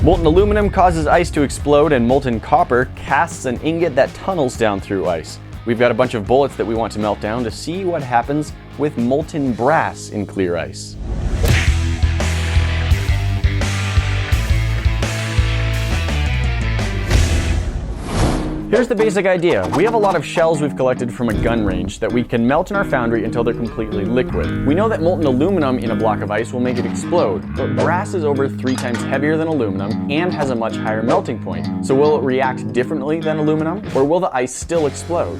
Molten aluminum causes ice to explode, and molten copper casts an ingot that tunnels down through ice. We've got a bunch of bullets that we want to melt down to see what happens with molten brass in clear ice. Here's the basic idea. We have a lot of shells we've collected from a gun range that we can melt in our foundry until they're completely liquid. We know that molten aluminum in a block of ice will make it explode, but brass is over 3 times heavier than aluminum and has a much higher melting point. So will it react differently than aluminum, or will the ice still explode?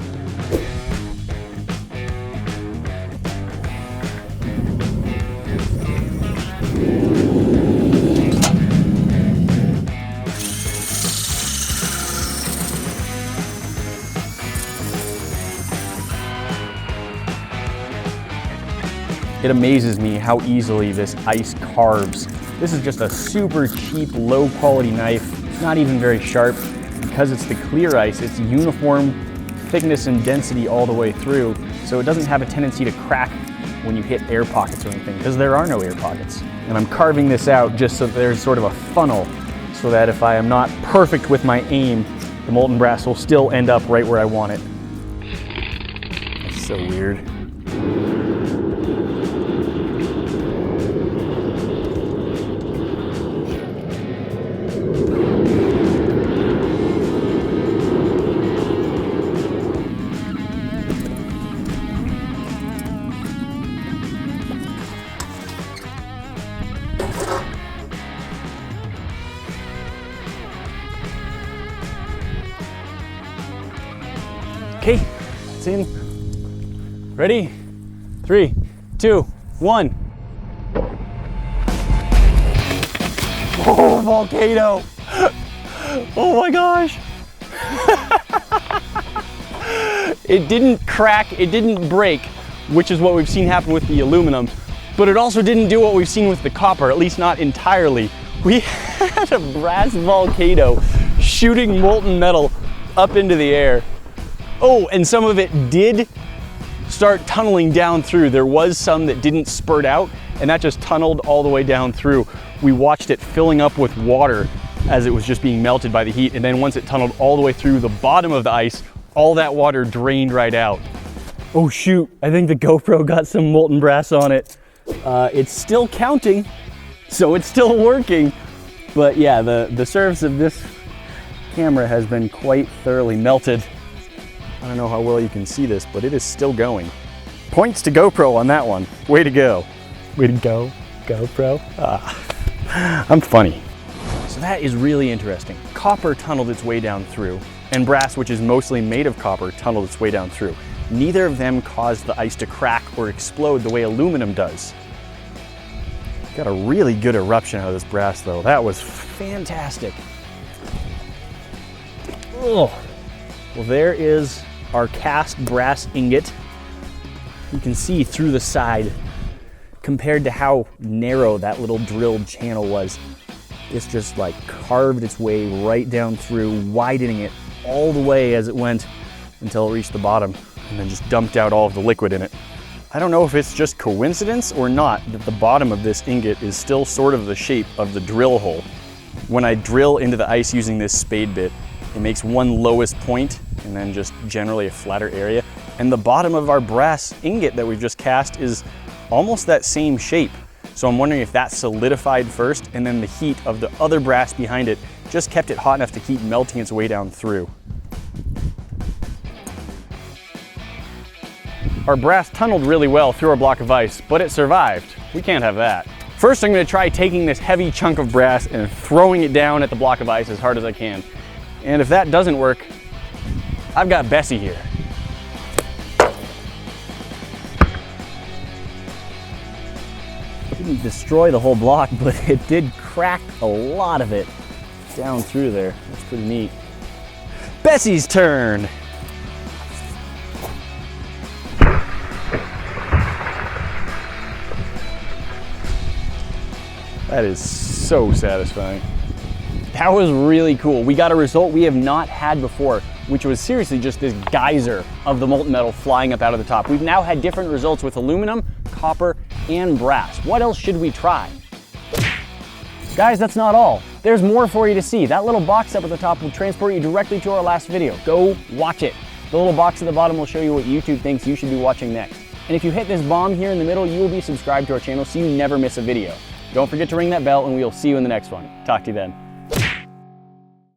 It amazes me how easily this ice carves. This is just a super cheap, low quality knife. It's not even very sharp. Because it's the clear ice, it's uniform thickness and density all the way through, so it doesn't have a tendency to crack when you hit air pockets or anything, because there are no air pockets. And I'm carving this out just so that there's sort of a funnel, so that if I am not perfect with my aim, the molten brass will still end up right where I want it. That's so weird. Okay, it's in. Ready? 3, 2, 1. Oh, volcano! Oh my gosh! It didn't crack, it didn't break, which is what we've seen happen with the aluminum, but it also didn't do what we've seen with the copper, at least not entirely. We had a brass volcano shooting molten metal up into the air. Oh, and some of it did start tunneling down through. There was some that didn't spurt out, and that just tunneled all the way down through. We watched it filling up with water as it was just being melted by the heat, and then once it tunneled all the way through the bottom of the ice, all that water drained right out. Oh shoot, I think the GoPro got some molten brass on it. It's still counting, so it's still working. But yeah, the surface of this camera has been quite thoroughly melted. I don't know how well you can see this, but it is still going. Points to GoPro on that one. Way to go. Way to go, GoPro. I'm funny. So that is really interesting. Copper tunneled its way down through, and brass, which is mostly made of copper, tunneled its way down through. Neither of them caused the ice to crack or explode the way aluminum does. Got a really good eruption out of this brass though. That was fantastic. Oh. Well, there is our cast brass ingot. You can see through the side compared to how narrow that little drilled channel was. It's just like carved its way right down through, widening it all the way as it went until it reached the bottom, and then just dumped out all of the liquid in it. I don't know if it's just coincidence or not that the bottom of this ingot is still sort of the shape of the drill hole. When I drill into the ice using this spade bit, it makes one lowest point and then just generally a flatter area. And the bottom of our brass ingot that we've just cast is almost that same shape. So I'm wondering if that solidified first and then the heat of the other brass behind it just kept it hot enough to keep melting its way down through. Our brass tunneled really well through our block of ice, but it survived. We can't have that. First, I'm gonna try taking this heavy chunk of brass and throwing it down at the block of ice as hard as I can. And if that doesn't work, I've got Bessie here. It didn't destroy the whole block, but it did crack a lot of it down through there. That's pretty neat. Bessie's turn. That is so satisfying. That was really cool. We got a result we have not had before, which was seriously just this geyser of the molten metal flying up out of the top. We've now had different results with aluminum, copper, and brass. What else should we try? Guys, that's not all. There's more for you to see. That little box up at the top will transport you directly to our last video. Go watch it. The little box at the bottom will show you what YouTube thinks you should be watching next. And if you hit this bomb here in the middle, you will be subscribed to our channel so you never miss a video. Don't forget to ring that bell, and we'll see you in the next one. Talk to you then.